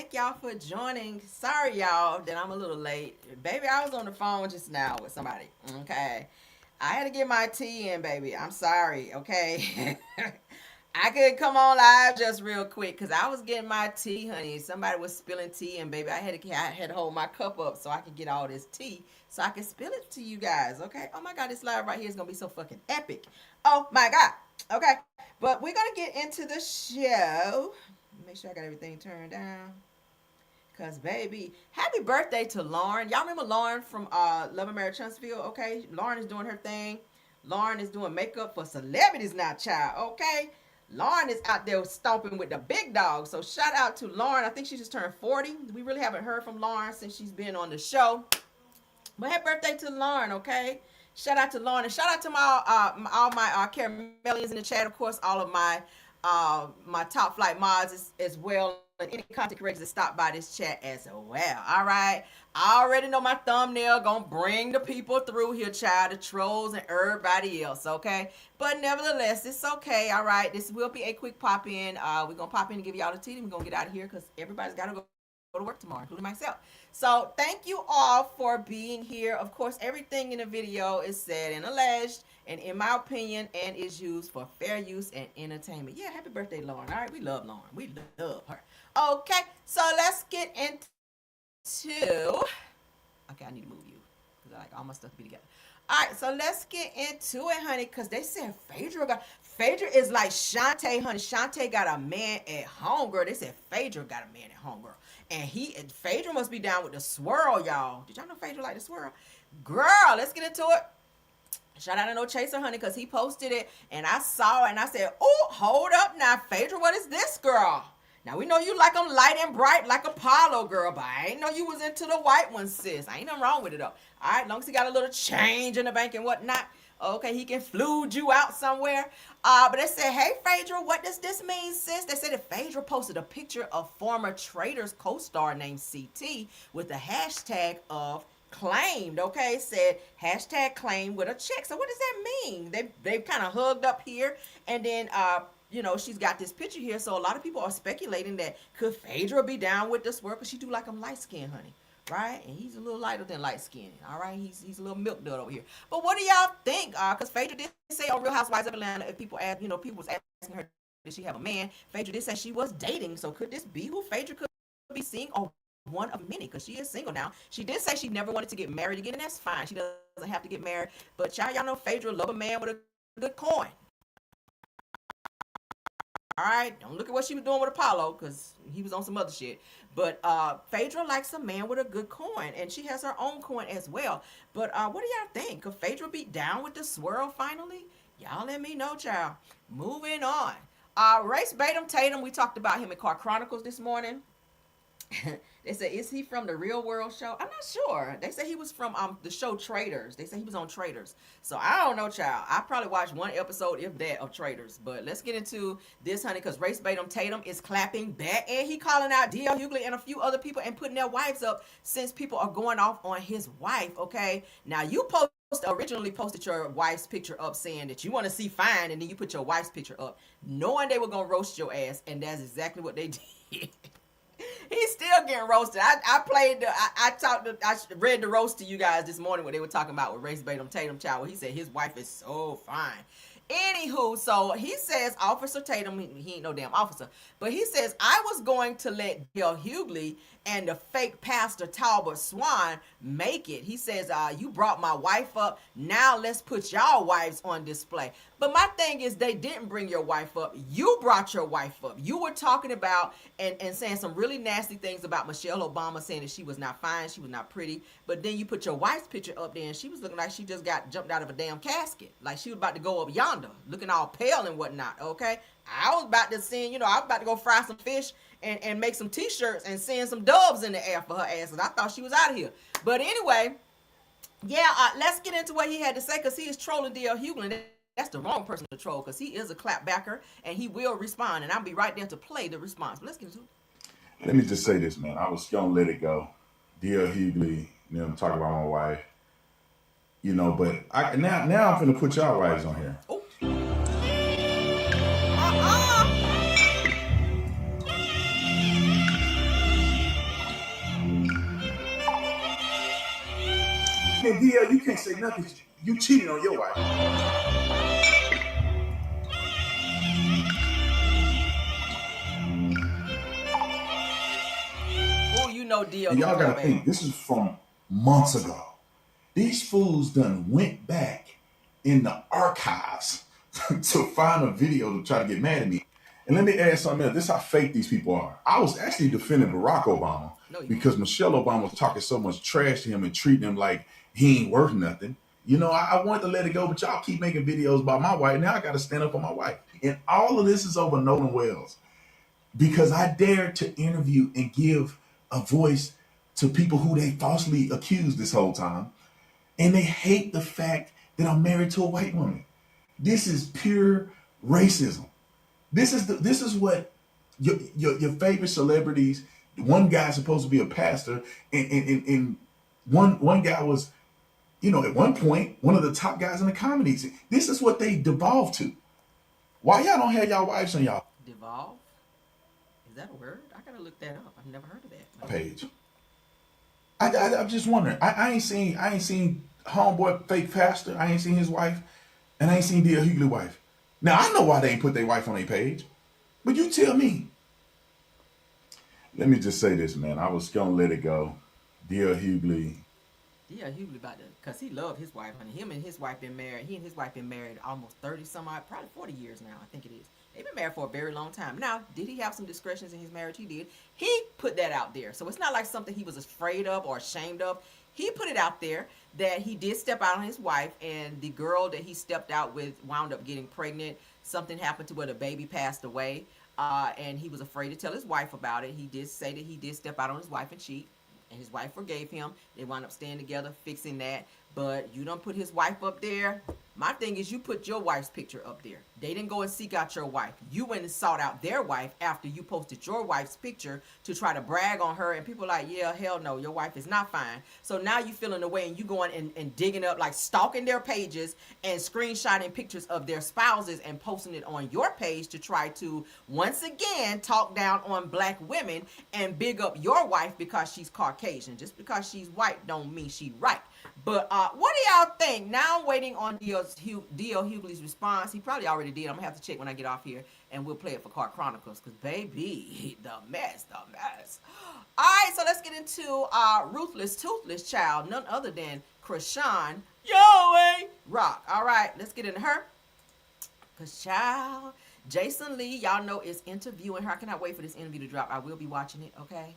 Thank y'all for joining. Sorry, y'all, that I'm a little late. Baby, I was on the phone just now with somebody. Okay. I had to get my tea in, baby. I'm sorry, okay? I could come on live just real quick because I was getting my tea, honey. Somebody was spilling tea, and baby, I had to hold my cup up so I could get all this tea so I can spill it to you guys, okay? Oh my God, this live right here is gonna be so fucking epic. Oh my God, okay. But we're gonna get into the show. Make sure I got everything turned down. Cause baby, happy birthday to Lauren. Y'all remember Lauren from Love and Marriage Huntsville? Okay, Lauren is doing her thing. Lauren is doing makeup for celebrities now, child. Okay, Lauren is out there stomping with the big dogs. So shout out to Lauren. I think she just turned 40. We really haven't heard from Lauren since she's been on the show. But happy birthday to Lauren, okay? Shout out to Lauren and shout out to my all my caramelians in the chat. Of course, all of my top flight mods as well, and any content creators that stop by this chat as well. All right, I already know my thumbnail gonna bring the people through here, child, the trolls and everybody else. Okay, but nevertheless, it's okay. All right, this will be a quick pop in. We're gonna pop in and give y'all the tea. And we're gonna get out of here because everybody's gotta go to work tomorrow, including myself. So thank you all for being here. Of course, everything in the video is said and alleged and in my opinion and is used for fair use and entertainment. Yeah, happy birthday, Lauren. All right, we love Lauren. We love her. Okay, so let's get into... Okay, I need to move you because I like all my stuff to be together. All right, so let's get into it, honey, because they said Phaedra is like Shantae, honey. Shantae got a man at home, girl. They said Phaedra got a man at home, girl. And Phaedra must be down with the swirl, y'all. Did y'all know Phaedra like the swirl? Girl, let's get into it. Shout out to No Chaser, honey, because he posted it, and I saw it, and I said, oh, hold up now, Phaedra, what is this, girl? Now, we know you like them light and bright like Apollo, girl, but I ain't know you was into the white ones, sis. I ain't nothing wrong with it, though. All right, as long as he got a little change in the bank and whatnot, okay, he can fluge you out somewhere. But they said, hey, Phaedra, what does this mean, sis? They said that Phaedra posted a picture of former Traitors co-star named CT with the hashtag of claimed, okay? Said hashtag claimed with a check. So what does that mean? They've kind of hugged up here, and then you know, she's got this picture here, so a lot of people are speculating that could Phaedra be down with this work, because she do like him light skin, honey, right? And he's a little lighter than light skin, all right? He's a little milk dud over here. But what do y'all think? Because Phaedra did say on Real Housewives of Atlanta, if people ask, you know, people was asking her, did she have a man? Phaedra did say she was dating, so could this be who Phaedra could be seeing, or one of many, because she is single now. She did say she never wanted to get married again, and that's fine. She doesn't have to get married. But y'all know Phaedra love a man with a good coin. All right, don't look at what she was doing with Apollo, because he was on some other shit. But Phaedra likes a man with a good coin, and she has her own coin as well. But what do y'all think? Could Phaedra be down with the swirl finally? Y'all let me know, child. Moving on. Race Tatum, we talked about him in Car Chronicles this morning. They said, is he from the Real World show? I'm not sure. They said he was from the show Traitors. They said he was on Traitors. So I don't know, child. I probably watched one episode, if that, of Traitors. But let's get into this, honey, because Race Tatum is clapping back, and he calling out D.L. Hughley and a few other people and putting their wives up, since people are going off on his wife, okay? Now, you originally posted your wife's picture up saying that you want to see fine, and then you put your wife's picture up knowing they were going to roast your ass, and that's exactly what they did. He's still getting roasted. I read the roast to you guys this morning what they were talking about with Race Tatum child, where he said his wife is so fine. Anywho, so he says, Officer Tatum, he ain't no damn officer, but he says, I was going to let Dale Hughley and the fake pastor Talbot Swan make it. He says, you brought my wife up. Now let's put y'all wives on display. But my thing is, they didn't bring your wife up. You brought your wife up. You were talking about and saying some really nasty things about Michelle Obama, saying that she was not fine, she was not pretty. But then you put your wife's picture up there, and she was looking like she just got jumped out of a damn casket. Like she was about to go up yonder, looking all pale and whatnot, okay? I was about to send, you know, I was about to go fry some fish and make some t-shirts and send some doves in the air for her ass, and I thought she was out of here. But anyway, yeah, let's get into what he had to say, because he is trolling D.L. Hughley. That's the wrong person to troll, because he is a clapbacker, and he will respond, and I'll be right there to play the response. But let's get into it. Let me just say this, man. I was gonna let it go. D.L. Hughley, you know, I'm talking about my wife, you know, but now I'm finna put y'all wives on here. Oh. can't, DL, you can't say nothing. You cheated on your wife. Oh, you know DL. And y'all gotta think, this is from months ago. These fools done went back in the archives to find a video to try to get mad at me. And let me add something else. This is how fake these people are. I was actually defending Barack Obama because Michelle Obama was talking so much trash to him and treating him like he ain't worth nothing. You know, I wanted to let it go, but y'all keep making videos about my wife. Now I got to stand up for my wife. And all of this is over Nolan Wells because I dared to interview and give a voice to people who they falsely accused this whole time. And they hate the fact that I'm married to a white woman. This is pure racism. This is what your favorite celebrities. One guy's supposed to be a pastor, and one guy was, you know, at one point one of the top guys in the comedy scene. This is what they devolved to. Why y'all don't have y'all wives on y'all devolve? Is that a word? I gotta look that up. I've never heard of that page. I'm just wondering. I ain't seen homeboy fake pastor. I ain't seen his wife, and I ain't seen D.L. Hughley's wife. Now I know why they ain't put their wife on their page, but you tell me. Let me just say this, man. I was gonna let it go. D.L. Hughley. D.L. Hughley about to, cause he loved his wife, honey. He and his wife been married almost 30 some odd, probably 40 years now. I think it is. They've been married for a very long time. Now, did he have some discretions in his marriage? He did. He put that out there, so it's not like something he was afraid of or ashamed of. He put it out there that he did step out on his wife, and the girl that he stepped out with wound up getting pregnant. Something happened to where the baby passed away, and he was afraid to tell his wife about it. He did say that he did step out on his wife and cheat, and his wife forgave him. They wound up staying together, fixing that. But you don't put his wife up there. My thing is, you put your wife's picture up there. They didn't go and seek out your wife. You went and sought out their wife after you posted your wife's picture to try to brag on her. And people are like, yeah, hell no, your wife is not fine. So now you feeling the way and you going and digging up, like stalking their pages and screenshotting pictures of their spouses and posting it on your page to try to, once again, talk down on black women and big up your wife because she's Caucasian. Just because she's white don't mean she right. But what do y'all think? Now I'm waiting on D.L. Hughley's response. He probably already did. I'm going to have to check when I get off here, and we'll play it for Car Chronicles, because, baby, the mess. All right, so let's get into Ruthless, Toothless Child, none other than Chrisean Rock. All right, let's get into her. Because, child, Jason Lee, y'all know, is interviewing her. I cannot wait for this interview to drop. I will be watching it, okay?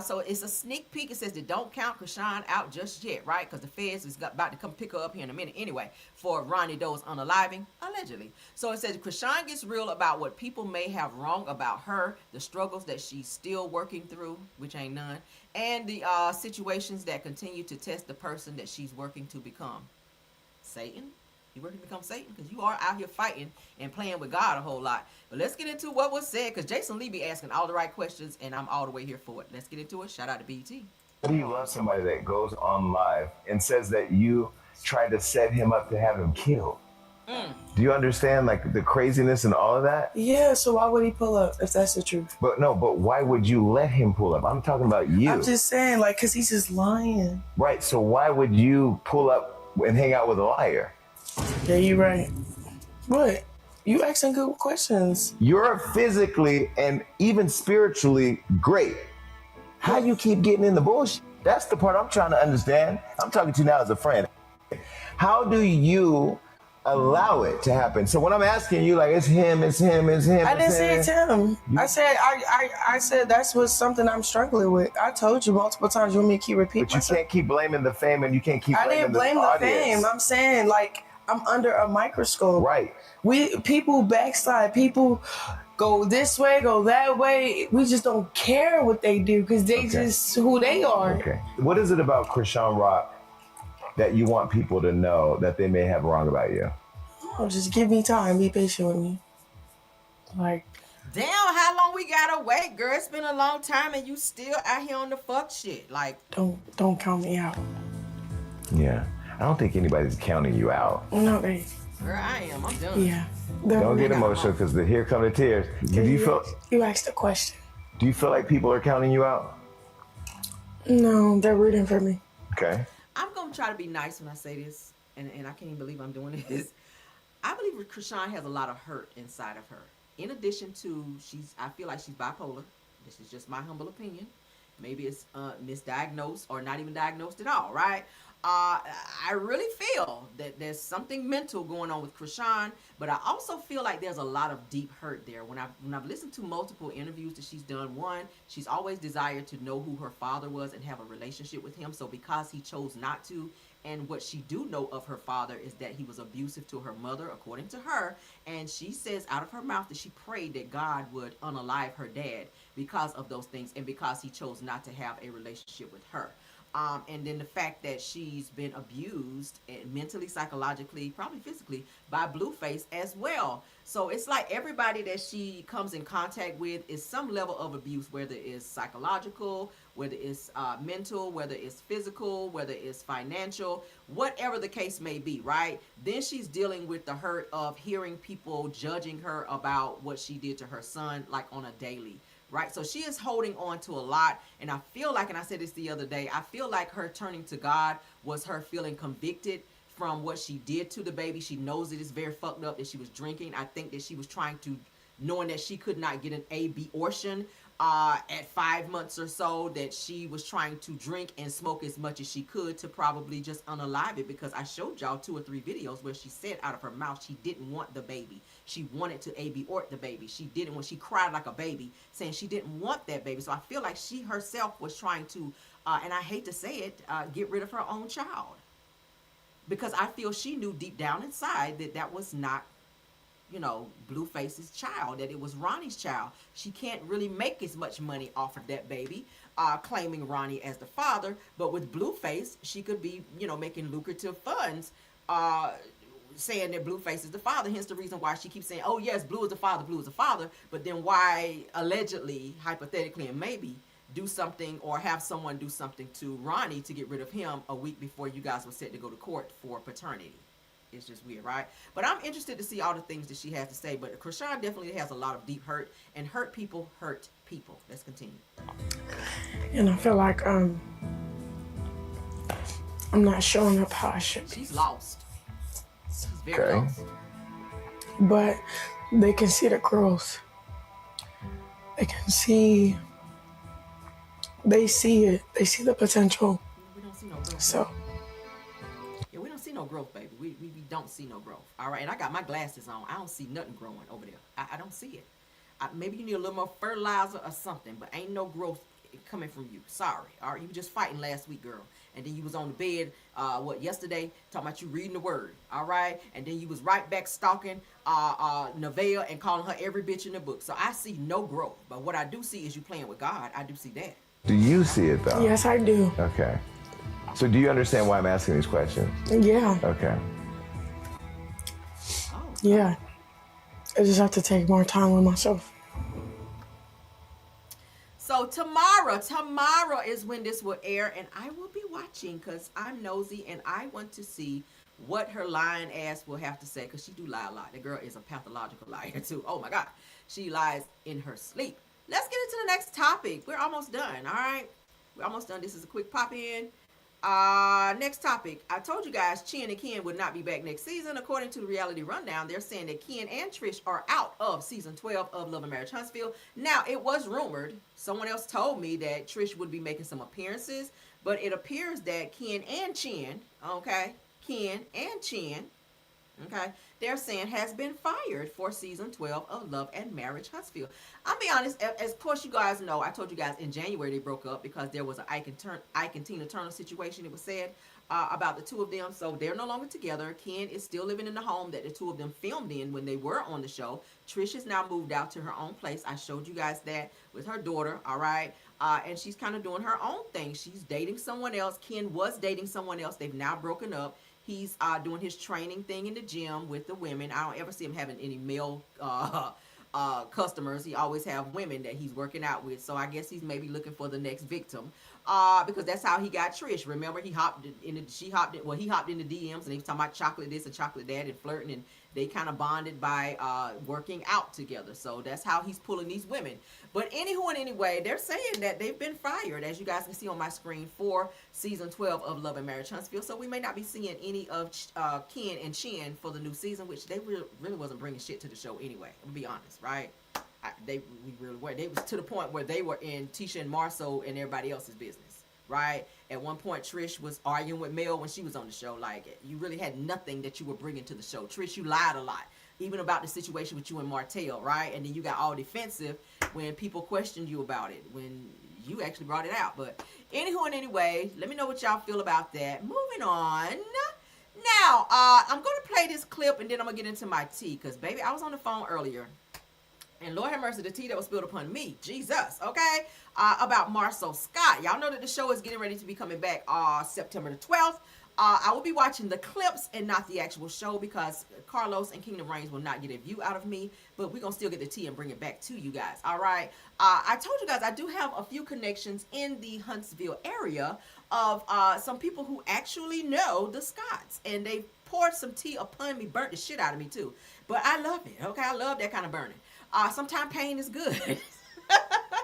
So it's a sneak peek. It says they don't count Chrisean out just yet, right? Because the feds is about to come pick her up here in a minute anyway for Ronnie Doe's unaliving, allegedly. So it says Chrisean gets real about what people may have wrong about her, the struggles that she's still working through, which ain't none, and the situations that continue to test the person that she's working to become. Satan? You working to become Satan? Because you are out here fighting and playing with God a whole lot. But let's get into what was said, because Jason Lee be asking all the right questions, and I'm all the way here for it. Let's get into it. Shout out to BT. How do you love somebody that goes on live and says that you tried to set him up to have him killed? Do you understand, like, the craziness and all of that? Yeah, so why would he pull up if that's the truth? But why would you let him pull up? I'm talking about you. I'm just saying, like, because he's just lying. Right, so why would you pull up and hang out with a liar? Yeah, you're right. What? You asking good questions. You're physically and even spiritually great. How you keep getting in the bullshit? That's the part I'm trying to understand. I'm talking to you now as a friend. How do you allow it to happen? So when I'm asking you, like, it's him. I didn't say it's him. I said that's what's something I'm struggling with. I told you multiple times. You want me to keep repeating? But you can't keep blaming the fame, and you can't keep blaming I didn't blame the fame. I'm saying, like, I'm under a microscope. Right. People backslide. People go this way, go that way. We just don't care what they do because they just who they are. Okay. What is it about Chrisean Rock that you want people to know that they may have wrong about you? Oh, just give me time. Be patient with me. Like, damn, how long we gotta wait, girl? It's been a long time and you still out here on the fuck shit. Like, don't count me out. Yeah. I don't think anybody's counting you out. No, babe. Girl, I am. I'm done. Yeah. Don't get emotional because here come the tears. You asked a question. Do you feel like people are counting you out? No, they're rooting for me. Okay. I'm gonna try to be nice when I say this, and I can't even believe I'm doing this. I believe Chrisean has a lot of hurt inside of her. In addition to, I feel like she's bipolar. This is just my humble opinion. Maybe it's misdiagnosed or not even diagnosed at all, right? I really feel that there's something mental going on with Chrisean, but I also feel like there's a lot of deep hurt there. When I've listened to multiple interviews that she's done, one, she's always desired to know who her father was and have a relationship with him. So because he chose not to, and what she do know of her father is that he was abusive to her mother, according to her. And she says out of her mouth that she prayed that God would unalive her dad because of those things and because he chose not to have a relationship with her. And then the fact that she's been abused mentally, psychologically, probably physically by Blueface as well. So it's like everybody that she comes in contact with is some level of abuse, whether it's psychological, whether it's mental, whether it's physical, whether it's financial, whatever the case may be, right? Then she's dealing with the hurt of hearing people judging her about what she did to her son, like on a daily. Right, so she is holding on to a lot, and I feel like, and I said this the other day, I feel like her turning to God was her feeling convicted from what she did to the baby. She knows it is very fucked up that she was drinking. I think that she was trying to, knowing that she could not get an abortion at 5 months or so, that she was trying to drink and smoke as much as she could to probably just unalive it, because I showed y'all 2 or 3 videos where she said out of her mouth she didn't want the baby. She wanted to abort the baby. She didn't want, she cried like a baby saying she didn't want that baby. So I feel like she herself was trying to, and I hate to say it, get rid of her own child. Because I feel she knew deep down inside that that was not, you know, Blueface's child, that it was Ronnie's child. She can't really make as much money off of that baby, claiming Ronnie as the father. But with Blueface, she could be, you know, making lucrative funds, saying that Blueface is the father. Hence the reason why she keeps saying, oh yes, Blue is the father, Blue is the father. But then why allegedly, hypothetically, and maybe do something or have someone do something to Ronnie to get rid of him a week before you guys were set to go to court for paternity. It's just weird, right? But I'm interested to see all the things that she has to say. But Chrisean definitely has a lot of deep hurt, and hurt people hurt people. Let's continue. And I feel like I'm not showing up how I should be. She's lost. She's very lost. But they can see the growth. They can see. They see it. They see the potential. We don't see no growth. So. Yeah, we don't see no growth, baby. We don't see no growth. All right, and I got my glasses on. I don't see nothing growing over there. I don't see it. Maybe you need a little more fertilizer or something, but ain't no growth coming from you. Sorry. All right, you were just fighting last week, girl. And then you was on the bed, yesterday, talking about you reading the word. All right, and then you was right back stalking Nevaeh and calling her every bitch in the book. So I see no growth. But what I do see is you playing with God. I do see that. Do you see it though? Yes, I do. Okay. So do you understand why I'm asking these questions? Yeah. Okay. Oh. Yeah. I just have to take more time with myself. So tomorrow is when this will air, and I will be watching because I'm nosy and I want to see what her lying ass will have to say, because she do lie a lot. The girl is a pathological liar too. Oh my God. She lies in her sleep. Let's get into the next topic. We're almost done, all right? We're almost done. This is a quick pop-in. Next topic. I told you guys Chen and Ken would not be back next season. According to the Reality Rundown, they're saying that Ken and Trish are out of season 12 of Love and Marriage Huntsville. Now, it was rumored, someone else told me that Trish would be making some appearances, but it appears that Ken and Chen, okay, they're saying has been fired for season 12 of Love and Marriage Huntsville. I'll be honest, as of course you guys know, I told you guys in January they broke up because there was an Ike and Tina Turner situation, it was said, about the two of them. So they're no longer together. Ken is still living in the home that the two of them filmed in when they were on the show. Trish has now moved out to her own place. I showed you guys that with her daughter, all right? And she's kind of doing her own thing. She's dating someone else. Ken was dating someone else. They've now broken up. He's doing his training thing in the gym with the women. I don't ever see him having any male customers. He always have women that he's working out with. So I guess he's maybe looking for the next victim. because that's how he got Trish. Remember, he hopped in, she hopped in, well, he hopped in the DMs, and they was talking about chocolate this and chocolate that and flirting, and they kind of bonded by working out together. So that's how he's pulling these women. But anywho and anyway, they're saying that they've been fired, as you guys can see on my screen, for season 12 of Love and Marriage Huntsville. So we may not be seeing any of Ken and Chin for the new season, which they really wasn't bringing shit to the show anyway. I'm gonna be honest, right? We really were. They was to the point where they were in Tisha and Marsau and everybody else's business, right? At one point, Trish was arguing with Mel when she was on the show. Like, you really had nothing that you were bringing to the show. Trish, you lied a lot, even about the situation with you and Martell, right? And then you got all defensive when people questioned you about it, when you actually brought it out. But anywho and anyway, let me know what y'all feel about that. Moving on. Now, I'm going to play this clip, and then I'm going to get into my tea, because, baby, I was on the phone earlier. And Lord have mercy, the tea that was spilled upon me, Jesus, okay, about Marsau Scott. Y'all know that the show is getting ready to be coming back September the 12th. I will be watching the clips and not the actual show, because Carlos and Kingdom Reigns will not get a view out of me, but we're going to still get the tea and bring it back to you guys, all right? I told you guys I do have a few connections in the Huntsville area of some people who actually know the Scotts, and they poured some tea upon me, burnt the shit out of me too, but I love it, okay? I love that kind of burning. Sometimes pain is good.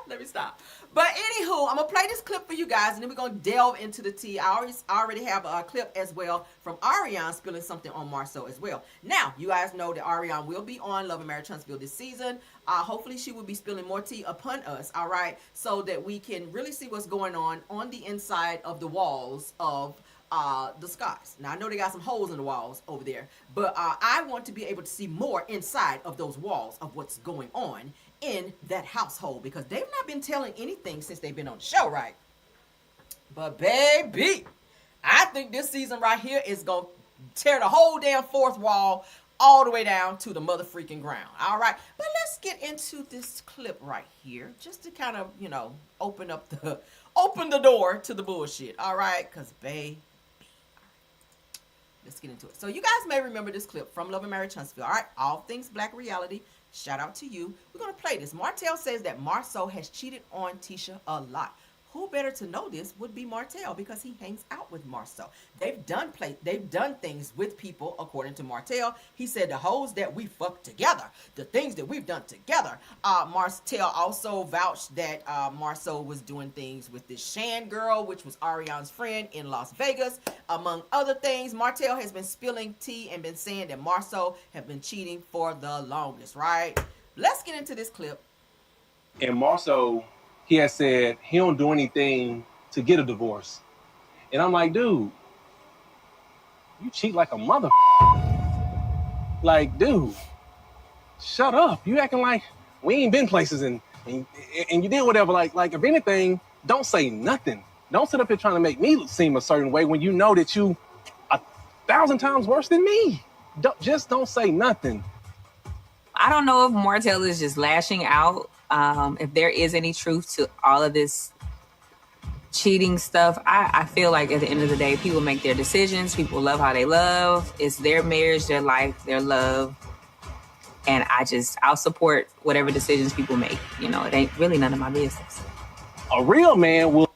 Let me stop. But anywho, I'm going to play this clip for you guys, and then we're going to delve into the tea. I already have a clip as well from Ariane spilling something on Marsau as well. Now, you guys know that Ariane will be on Love and Marriage Huntsville this season. Hopefully, she will be spilling more tea upon us, all right, so that we can really see what's going on the inside of the walls of the Scotts. Now, I know they got some holes in the walls over there, but I want to be able to see more inside of those walls of what's going on in that household, because they've not been telling anything since they've been on the show, right? But baby, I think this season right here is going to tear the whole damn fourth wall all the way down to the mother freaking ground. All right, but let's get into this clip right here, just to kind of, you know, open the door to the bullshit. All right, because baby, let's get into it. So you guys may remember this clip from Love and Marriage Huntsville. All right, all things black reality. Shout out to you. We're going to play this. Martell says that Marsau has cheated on Tisha a lot. Who better to know this would be Martell, because he hangs out with Marsau. They've done things with people, according to Martell. He said the hoes that we fucked together, the things that we've done together. Martell also vouched that Marsau was doing things with this Shan girl, which was Ariane's friend in Las Vegas, among other things. Martell has been spilling tea and been saying that Marsau have been cheating for the longest, right? Let's get into this clip. And Marsau, he has said he don't do anything to get a divorce. And I'm like, dude, you cheat like a mother. Like, dude, shut up. You acting like we ain't been places and you did whatever. Like if anything, don't say nothing. Don't sit up here trying to make me seem a certain way when you know that you 1,000 times worse than me. Just don't say nothing. I don't know if Martell is just lashing out. If there is any truth to all of this cheating stuff, I feel like at the end of the day, people make their decisions. People love how they love. It's their marriage, their life, their love. And I'll support whatever decisions people make. You know, it ain't really none of my business. A real man will.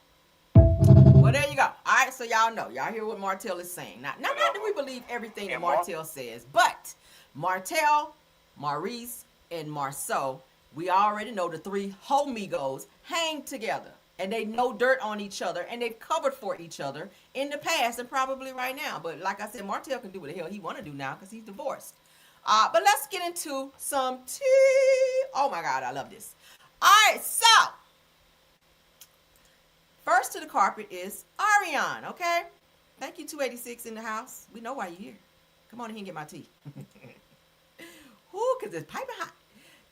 Well, there you go. All right, so y'all know. Y'all hear what Martell is saying. Now, not that we believe everything that Martell says, but Martell, Maurice, and Marsau, we already know the three homegos hang together, and they know dirt on each other, and they've covered for each other in the past and probably right now. But like I said, Martell can do what the hell he want to do now because he's divorced. But let's get into some tea. Oh my God, I love this. All right, so first to the carpet is Ariane, okay? Thank you, 286 in the house. We know why you're here. Come on in here and get my tea. Ooh, because it's piping hot.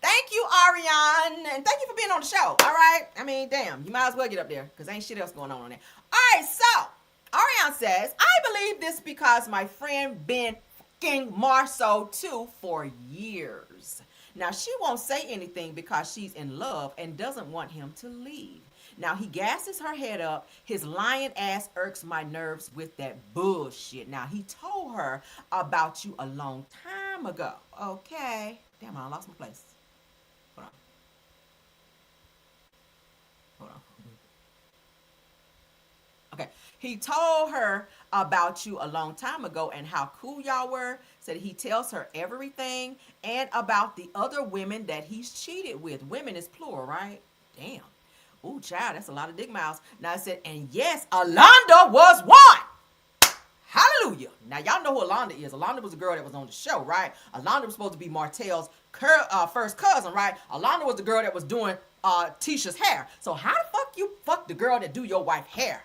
Thank you, Ariane, and thank you for being on the show, all right? I mean, damn, you might as well get up there, because ain't shit else going on there. All right, so, Ariane says, I believe this because my friend been fucking Marsau too for years. Now, she won't say anything because she's in love and doesn't want him to leave. Now, he gasses her head up. His lying ass irks my nerves with that bullshit. Now, he told her about you a long time ago, okay? Damn, I lost my place. Hold on. Okay. He told her about you a long time ago and how cool y'all were. Said he tells her everything and about the other women that he's cheated with. Women is plural, right? Damn. Ooh, child, that's a lot of dick miles. Now I said, and yes, Alonda was one. Hallelujah. Now, y'all know who Alonda is. Alonda was a girl that was on the show, right? Alonda was supposed to be Martell's first cousin, right? Alonda was the girl that was doing Tisha's hair. So how the fuck you fuck the girl that do your wife's hair?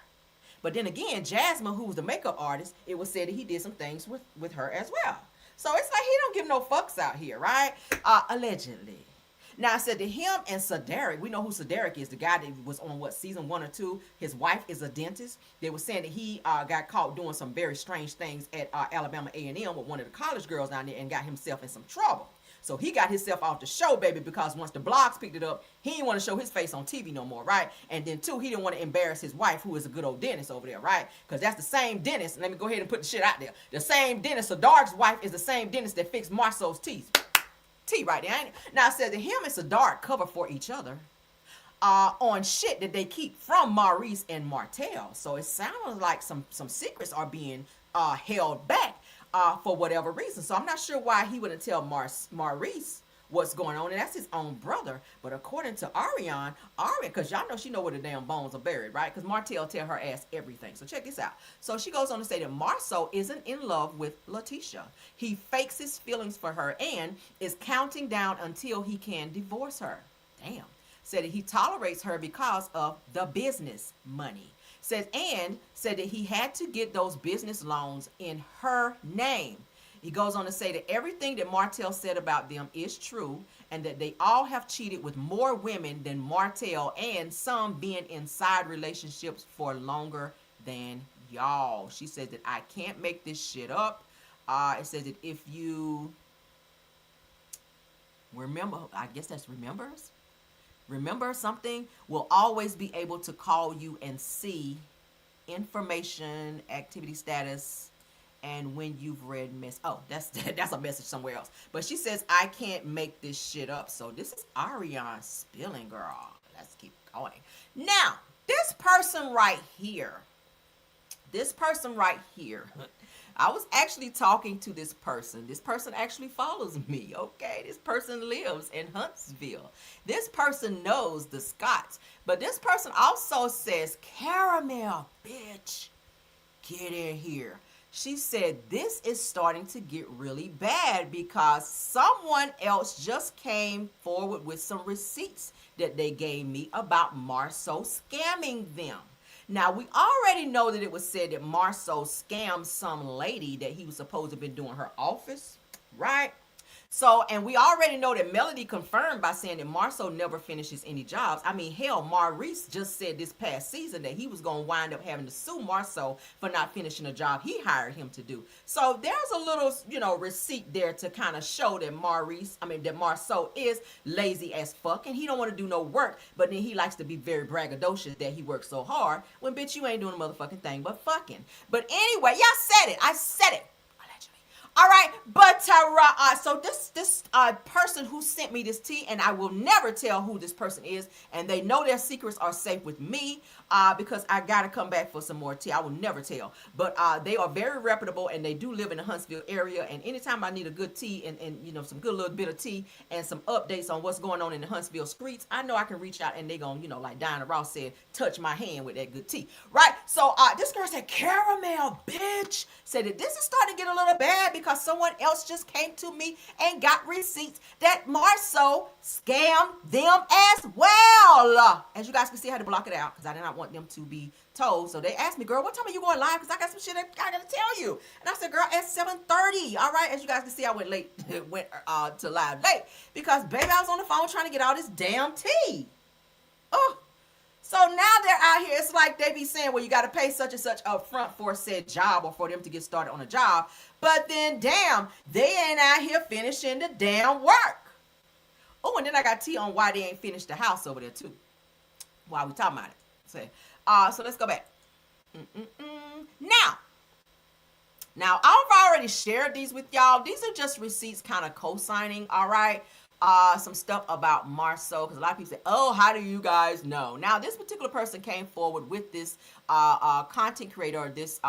But then again, Jasmine, who was the makeup artist, it was said that he did some things with her as well. So it's like he don't give no fucks out here, right? Allegedly. Now I said to him and Cedric, we know who Cedric is, the guy that was on season 1 or 2. His wife is a dentist. They were saying that he got caught doing some very strange things at Alabama A&M with one of the college girls down there and got himself in some trouble. So he got himself off the show, baby, because once the blogs picked it up, he didn't want to show his face on TV no more, right? And then 2, he didn't want to embarrass his wife, who is a good old dentist over there, right? Because that's the same dentist. Let me go ahead and put the shit out there. The same dentist, Sadar's wife is the same dentist that fixed Marsau's teeth. Right there, ain't it? Now I said that him and Sadar cover for each other on shit that they keep from Maurice and Martell. So it sounds like some secrets are being held back for whatever reason. So I'm not sure why he wouldn't tell Maurice what's going on, and that's his own brother. But according to Ariane, because y'all know she know where the damn bones are buried, right? Because Martell tell her ass everything. So check this out. So she goes on to say that Marsau isn't in love with Letitia. He fakes his feelings for her and is counting down until he can divorce her. Damn. Said that he tolerates her because of the business money. Said that he had to get those business loans in her name. He goes on to say that everything that Martell said about them is true and that they all have cheated with more women than Martell and some being in side relationships for longer than y'all. She said that I can't make this shit up. It says that if you remember, I guess that's remember something, we'll always be able to call you and see information, activity status, and when you've read that's a message somewhere else. But she says, I can't make this shit up. So this is Ariane spilling, girl. Let's keep going. Now, this person right here, I was actually talking to this person. This person actually follows me, okay? This person lives in Huntsville. This person knows the Scotts. But this person also says, Caramel, bitch, get in here. She said, this is starting to get really bad because someone else just came forward with some receipts that they gave me about Marsau scamming them. Now, we already know that it was said that Marsau scammed some lady that he was supposed to have been doing her office, right? So, and we already know that Melody confirmed by saying that Marsau never finishes any jobs. I mean, hell, Maurice just said this past season that he was going to wind up having to sue Marsau for not finishing a job he hired him to do. So there's a little, receipt there to kind of show that Marsau is lazy as fuck and he don't want to do no work, but then he likes to be very braggadocious that he works so hard when, bitch, you ain't doing a motherfucking thing but fucking. But anyway, I said it. All right, but so this person who sent me this tea, and I will never tell who this person is, and they know their secrets are safe with me because I got to come back for some more tea. I will never tell, but they are very reputable, and they do live in the Huntsville area, and anytime I need a good tea and some good little bit of tea and some updates on what's going on in the Huntsville streets, I know I can reach out, and they gonna, like Diana Ross said, touch my hand with that good tea, right? So this girl said, Caramel, bitch, said that this is starting to get a little bad because someone else just came to me and got receipts that Marsau scammed them as well. As you guys can see, I had to block it out because I did not want them to be told. So they asked me, girl, what time are you going live? Because I got some shit I got to tell you. And I said, girl, at 7:30. All right. As you guys can see, I went late, to live late because, baby, I was on the phone trying to get all this damn tea. Oh. So now they're out here. It's like they be saying, well, you got to pay such and such up front for said job or for them to get started on a job. But then, damn, they ain't out here finishing the damn work. Oh, and then I got tea on why they ain't finished the house over there, too. While we talking about it. So let's go back. Now, I've already shared these with y'all. These are just receipts kind of co-signing, all right? some stuff about Marsau, because a lot of people say, oh, how do you guys know? Now, this particular person came forward with this content creator, this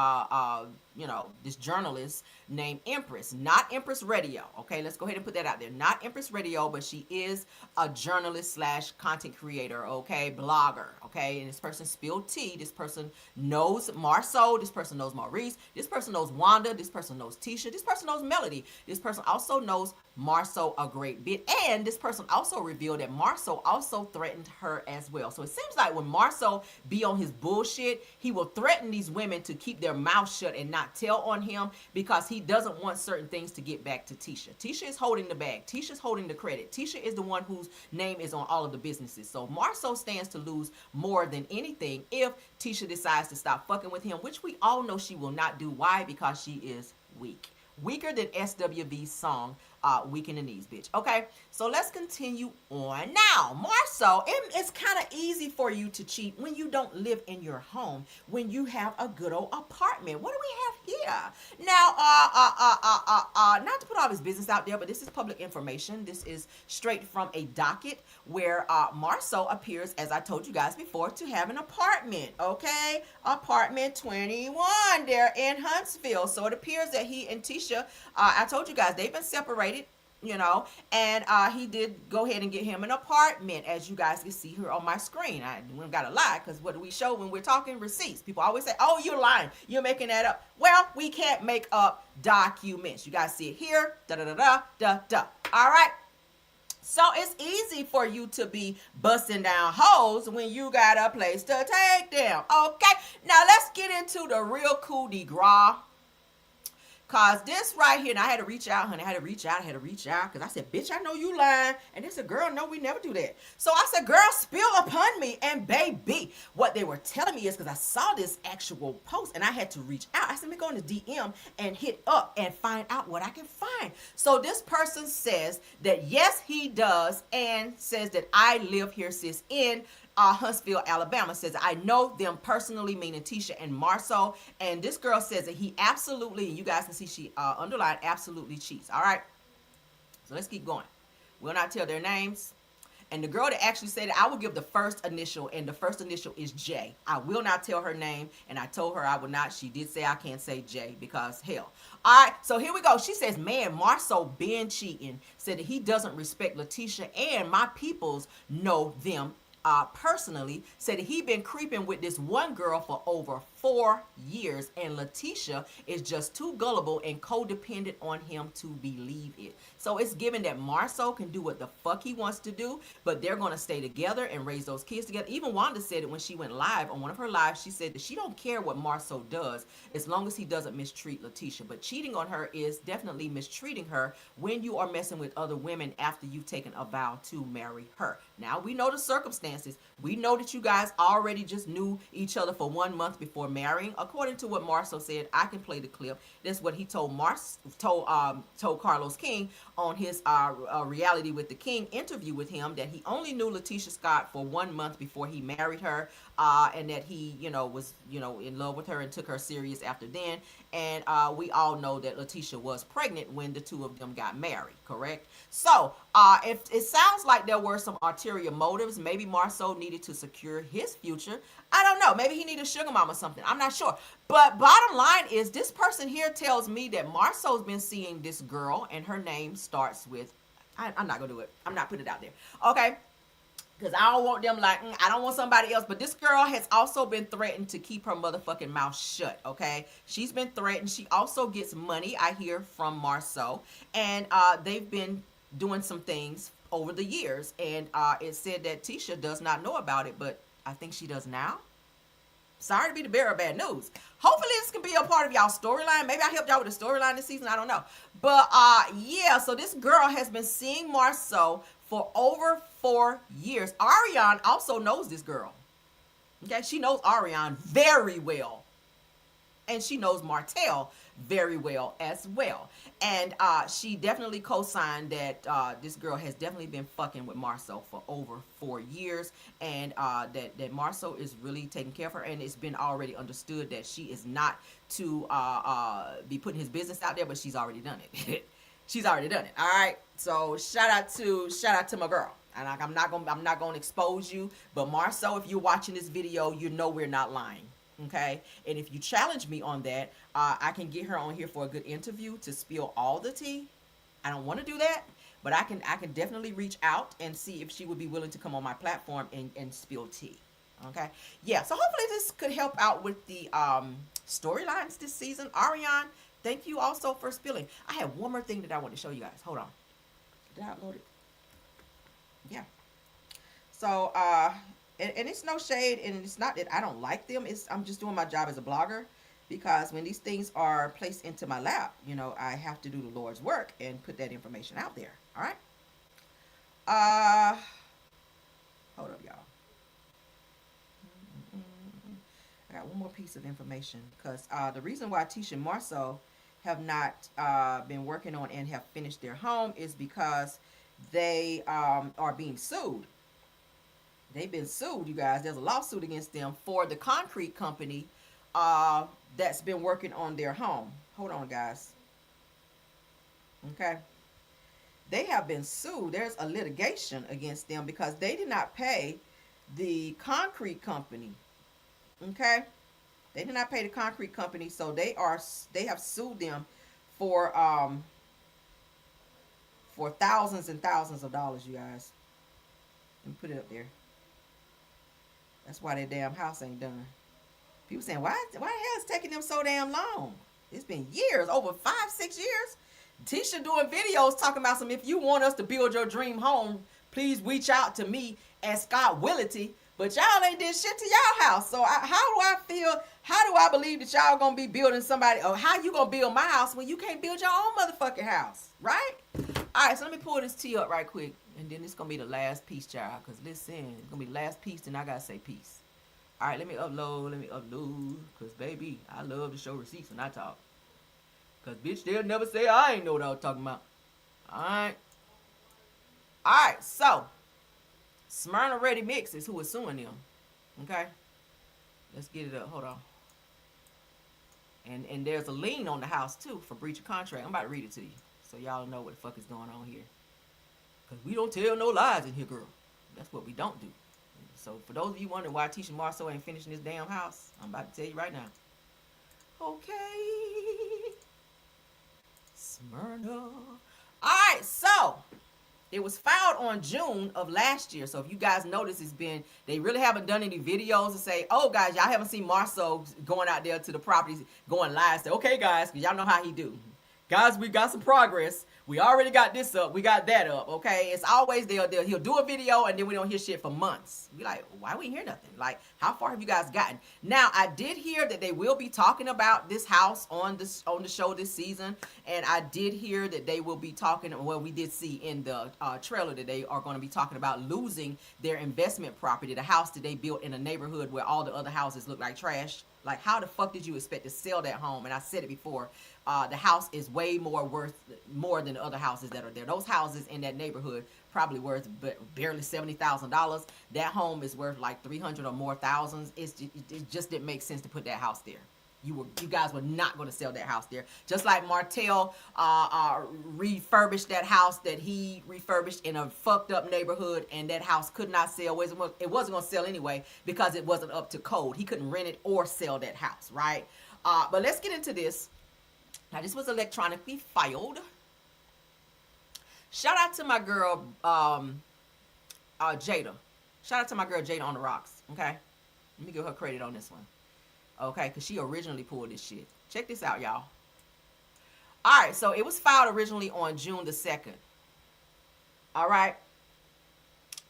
this journalist named Empress, not Empress Radio. Okay, let's go ahead and put that out there. Not Empress Radio, but she is a journalist slash content creator, okay, blogger, okay. And this person spilled tea. This person knows Marsau. This person knows Maurice. This person knows Wanda. This person knows Tisha. This person knows Melody. This person also knows Marsau a great bit. And this person also revealed that Marsau also threatened her as well. So it seems like when Marsau be on his bullshit, he will threaten these women to keep their mouth shut and not tell on him, because he doesn't want certain things to get back to Tisha. Tisha is holding the bag. Tisha's holding the credit. Tisha is the one whose name is on all of the businesses. So Marsau stands to lose more than anything if Tisha decides to stop fucking with him, which we all know she will not do. Why? Because she is weak. Weaker than SWV's song, Weak in the Knees, bitch. Okay, so let's continue on. Now, Marsau, it's kind of easy for you to cheat when you don't live in your home, when you have a good old apartment. What do we have here? Now, not to put all his business out there, but this is public information. This is straight from a docket where Marsau appears, as I told you guys before, to have an apartment, okay? Apartment 21 there in Huntsville. So it appears that he and Tisha, I told you guys, they've been separated, and he did go ahead and get him an apartment, as you guys can see here on my screen. I don't gotta lie, because what do we show when we're talking? Receipts. People always say, oh, you're lying, you're making that up. Well, we can't make up documents. You guys see it here, da-da-da-da-da-da. All right. So it's easy for you to be busting down hoes when you got a place to take them. Okay, now let's get into the real coup de grace. Cause this right here, and I had to reach out, honey. I had to reach out, because I said, bitch, I know you lying. And they said, girl, no, we never do that. So I said, girl, spill upon me. And baby, what they were telling me is, because I saw this actual post and I had to reach out. I said, let me go in the DM and hit up and find out what I can find. So this person says that yes, he does, and says that I live here, sis, in Huntsville, Alabama. Says, I know them personally, meaning Tisha and Marsau. And this girl says that he absolutely, and you guys can see she underlined, absolutely cheats. All right. So let's keep going. We'll not tell their names. And the girl that actually said it, I will give the first initial, and the first initial is J. I will not tell her name, and I told her I would not. She did say I can't say J, because hell. All right, so here we go. She says, man, Marsau been cheating. Said that he doesn't respect Letitia, and my peoples know them personally. Said that he been creeping with this one girl for over 4 years, and Letitia is just too gullible and codependent on him to believe it. So it's given that Marsau can do what the fuck he wants to do, but they're going to stay together and raise those kids together. Even Wanda said it when she went live on one of her lives. She said that she don't care what Marsau does as long as he doesn't mistreat Letitia, but cheating on her is definitely mistreating her when you are messing with other women after you've taken a vow to marry her. Now we know the circumstances. We know that you guys already just knew each other for 1 month before marrying. According to what Marsau said, I can play the clip. That's what he told Carlos King on his Reality with the King interview with him, that he only knew Letitia Scott for 1 month before he married her, and that he, was, in love with her and took her serious after then. And we all know that Letitia was pregnant when the two of them got married, correct? So if it sounds like there were some ulterior motives, maybe Marsau needed to secure his future. I don't know. Maybe he needed a sugar mom or something. I'm not sure. But bottom line is, this person here tells me that Marsau's been seeing this girl, and her name starts with, I'm not going to do it. I'm not putting it out there. Okay? Because I don't want them like, I don't want somebody else. But this girl has also been threatened to keep her motherfucking mouth shut, okay? She's been threatened. She also gets money, I hear, from Marsau. And they've been doing some things over the years. And it said that Tisha does not know about it, but I think she does now. Sorry to be the bearer of bad news. Hopefully this can be a part of y'all storyline. Maybe I helped y'all with the storyline this season. I don't know. But yeah, so this girl has been seeing Marsau for over 4 years. Ariane also knows this girl. Okay, she knows Ariane very well. And she knows Martell very well as well. And she definitely co-signed that this girl has definitely been fucking with Marsau for over 4 years. And that Marsau is really taking care of her. And it's been already understood that she is not to be putting his business out there, but she's already done it. She's already done it. All right. So shout out to my girl. And I'm not gonna expose you, but Marsau, if you're watching this video, you know we're not lying. Okay. And if you challenge me on that, I can get her on here for a good interview to spill all the tea. I don't want to do that, but I can definitely reach out and see if she would be willing to come on my platform and spill tea. Okay. Yeah. So hopefully this could help out with the storylines this season. Ariane, thank you also for spilling. I have one more thing that I want to show you guys. Hold on. Did I upload it? Yeah. So, and it's no shade, and it's not that I don't like them. I'm just doing my job as a blogger, because when these things are placed into my lap, you know, I have to do the Lord's work and put that information out there. All right. Hold up, y'all. I got one more piece of information, because the reason why Tisha and Marsau have not been working on and have finished their home is because they are being sued. They've been sued, you guys. There's a lawsuit against them for the concrete company that's been working on their home. Hold on, guys. Okay. They have been sued. There's a litigation against them because they did not pay the concrete company. Okay. They did not pay the concrete company, so they have sued them for thousands and thousands of dollars, you guys. Let me put it up there. That's why their damn house ain't done. People saying, why the hell is it taking them so damn long? It's been years, over 5-6 years. Tisha doing videos talking about if you want us to build your dream home, please reach out to me and Scott Willity. But y'all ain't did shit to y'all house. So how do I feel? How do I believe that y'all gonna be building somebody, or how you gonna build my house when you can't build your own motherfucking house, right? All right, so let me pull this tea up right quick, and then it's gonna be the last piece, child. Cause listen, it's gonna be the last piece, then I gotta say peace. All right, let me upload, cause baby, I love to show receipts when I talk. Cause bitch, they'll never say I ain't know what I was talking about. All right, so Smyrna Ready Mix is who is suing them. Okay, let's get it up. Hold on. And there's a lien on the house too for breach of contract. I'm about to read it to you, so y'all know what the fuck is going on here. Cause we don't tell no lies in here, girl. That's what we don't do. So for those of you wondering why Tisha Marsau ain't finishing this damn house, I'm about to tell you right now. Okay. Smyrna. Alright, so it was filed on June of last year. So if you guys notice, they really haven't done any videos to say, oh guys, y'all haven't seen Marsau going out there to the properties, going live, say, okay guys, because y'all know how he do. Guys, we got some progress. We already got this up. We got that up. Okay. It's always he'll do a video and then we don't hear shit for months. We like, why we hear nothing? Like, how far have you guys gotten? Now, I did hear that they will be talking about this house on the show this season. And I did hear that they will be talking, well, we did see in the trailer that they are going to be talking about losing their investment property, the house that they built in a neighborhood where all the other houses look like trash. Like, how the fuck did you expect to sell that home? And I said it before, the house is way worth more than the other houses that are there. Those houses in that neighborhood probably worth barely $70,000. That home is worth like 300 or more thousands. It just didn't make sense to put that house there. You guys were not going to sell that house there. Just like Martell refurbished that house that he refurbished in a fucked up neighborhood, and that house could not sell. It wasn't going to sell anyway because it wasn't up to code. He couldn't rent it or sell that house, right? But let's get into this. Now, this was electronically filed. Shout out to my girl, Jada. Shout out to my girl, Jada on the Rocks, okay? Let me give her credit on this one. Okay, because she originally pulled this shit. Check this out, y'all. All right, so it was filed originally on June the 2nd. All right.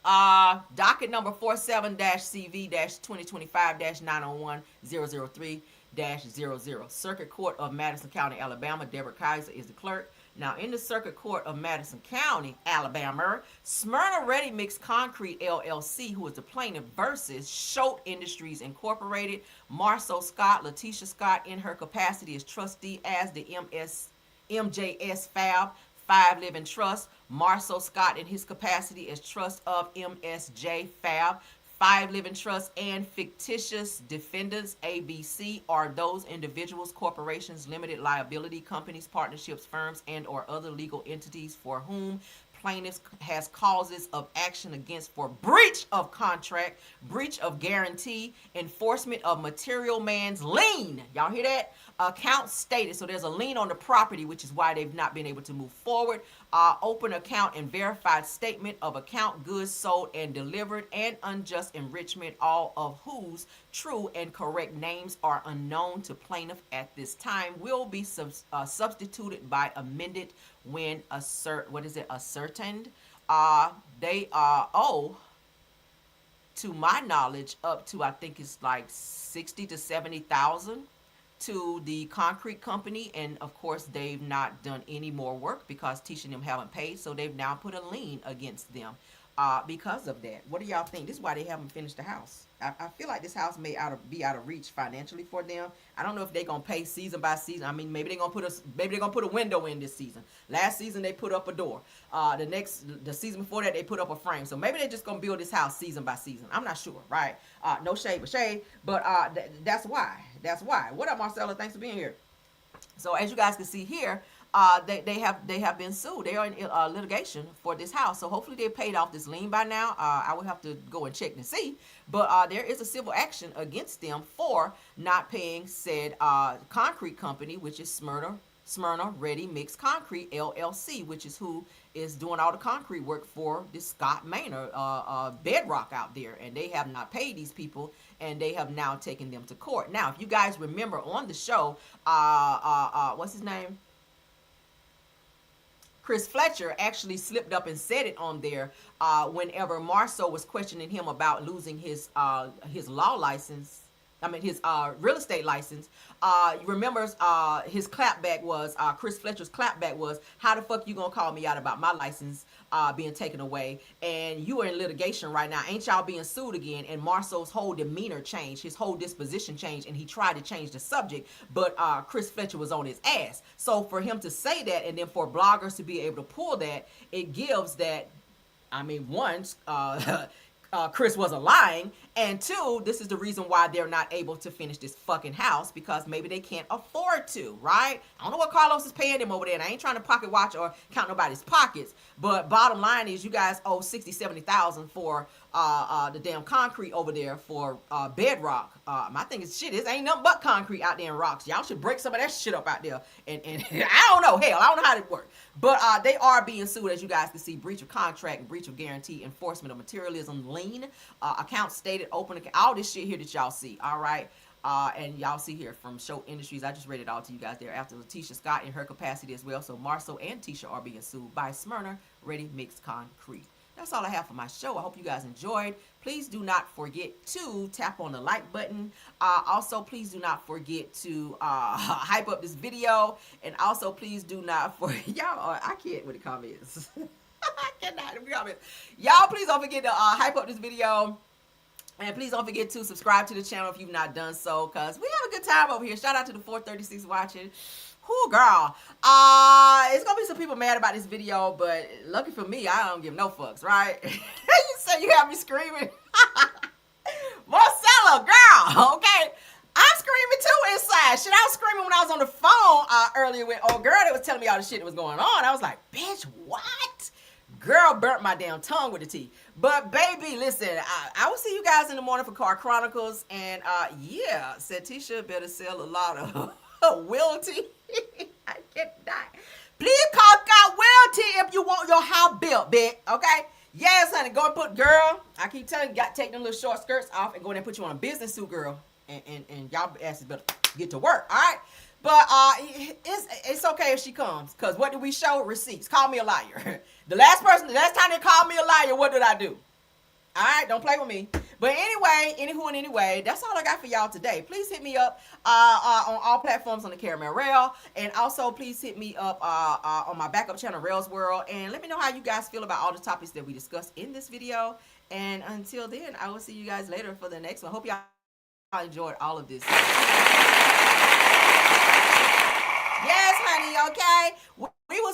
Docket number 47-CV-2025-901-003-00. Circuit Court of Madison County, Alabama. Deborah Kaiser is the clerk. Now, in the Circuit Court of Madison County, Alabama, Smyrna Ready Mix Concrete LLC, who is the plaintiff, versus Schultz Industries Incorporated, Marsau Scott, Letitia Scott, in her capacity as trustee as the MJS Fab 5 Living Trust, Marsau Scott in his capacity as trust of MSJ Fab 5 living trusts, and fictitious defendants. ABC are those individuals, corporations, limited liability companies, partnerships, firms, and or other legal entities for whom plaintiffs has causes of action against for breach of contract, breach of guarantee, enforcement of material man's lien. Y'all hear that? Account stated. So there's a lien on the property, which is why they've not been able to move forward. Open account and verified statement of account, goods sold and delivered, and unjust enrichment, all of whose true and correct names are unknown to plaintiff at this time, will be substituted by amended when ascertained. They owe, to my knowledge, up to, I think it's like 60 to 70,000 to the concrete company, and of course they've not done any more work because Tisha and them haven't paid, so they've now put a lien against them because of that. What do y'all think? This is why they haven't finished the house. I feel like this house may be out of reach financially for them. I don't know if they're gonna pay season by season. I mean, maybe they're gonna put a window in this season. Last season they put up a door. The season before that they put up a frame. So maybe they're just gonna build this house season by season. I'm not sure, right? No shade but shade, but that's why. That's why. What up, Marcella? Thanks for being here. So as you guys can see here, they have been sued. They are in litigation for this house. So hopefully they paid off this lien by now. I will have to go and check and see. But there is a civil action against them for not paying said concrete company, which is Smyrna Ready Mix Concrete LLC, which is who is doing all the concrete work for this Scott Manor bedrock out there. And they have not paid these people, and they have now taken them to court. Now, if you guys remember on the show, what's his name? Chris Fletcher actually slipped up and said it on there whenever Marsau was questioning him about losing his law license. I mean, his real estate license. Remember, his clapback was, Chris Fletcher's clapback was, how the fuck you gonna call me out about my license being taken away? And you are in litigation right now. Ain't y'all being sued again? And Marsau's whole demeanor changed. His whole disposition changed. And he tried to change the subject. But Chris Fletcher was on his ass. So for him to say that, and then for bloggers to be able to pull that, it gives that, I mean, one, Chris wasn't lying, and two, this is the reason why they're not able to finish this fucking house, because maybe they can't afford to, right? I don't know what Carlos is paying them over there, and I ain't trying to pocket watch or count nobody's pockets, but bottom line is you guys owe 60, 70,000 for the damn concrete over there for bedrock. My thing is, shit, this ain't nothing but concrete out there in rocks. Y'all should break some of that shit up out there, and I don't know, hell, I don't know how it works, but they are being sued, as you guys can see, breach of contract, breach of guarantee, enforcement of materialism, lien, account stated, open account, all this shit here that y'all see, all right? And y'all see here from Show Industries, I just read it all to you guys there after Letitia Scott in her capacity as well. So Marsau and Tisha are being sued by Smyrna Ready Mix Concrete. That's all I have for my show. I hope you guys enjoyed. Please do not forget to tap on the like button. Also, please do not forget to hype up this video. And also, please do not y'all, I can't with the comments. I cannot with the comments. Y'all, please don't forget to hype up this video. And please don't forget to subscribe to the channel if you've not done so, because we have a good time over here. Shout out to the 436 watching. Whoo, girl. It's going to be some people mad about this video, but lucky for me, I don't give no fucks, right? You say you have me screaming. Marcella, girl, okay? I'm screaming too inside. Shit, I was screaming when I was on the phone earlier with old girl that was telling me all the shit that was going on. I was like, bitch, what? Girl burnt my damn tongue with the tea. But baby, listen, I will see you guys in the morning for Car Chronicles. And yeah, said Tisha better sell a lot of Wilty. I cannot. Please call God Wilty if you want your house built, bitch. Okay? Yes, honey. Go and put, girl. I keep telling you, got to take them little short skirts off and go in and put you on a business suit, girl. And y'all asses better get to work. All right? But it's okay if she comes, because what did we show? Receipts. Call me a liar. The last time they called me a liar, what did I do? All right, don't play with me. But anyway, that's all I got for y'all today. Please hit me up on all platforms on the Caramel Rail, and also please hit me up on my backup channel, Rails World, and let me know how you guys feel about all the topics that we discussed in this video. And until then, I will see you guys later for the next one. Hope y'all enjoyed all of this. Yes, honey, okay? We will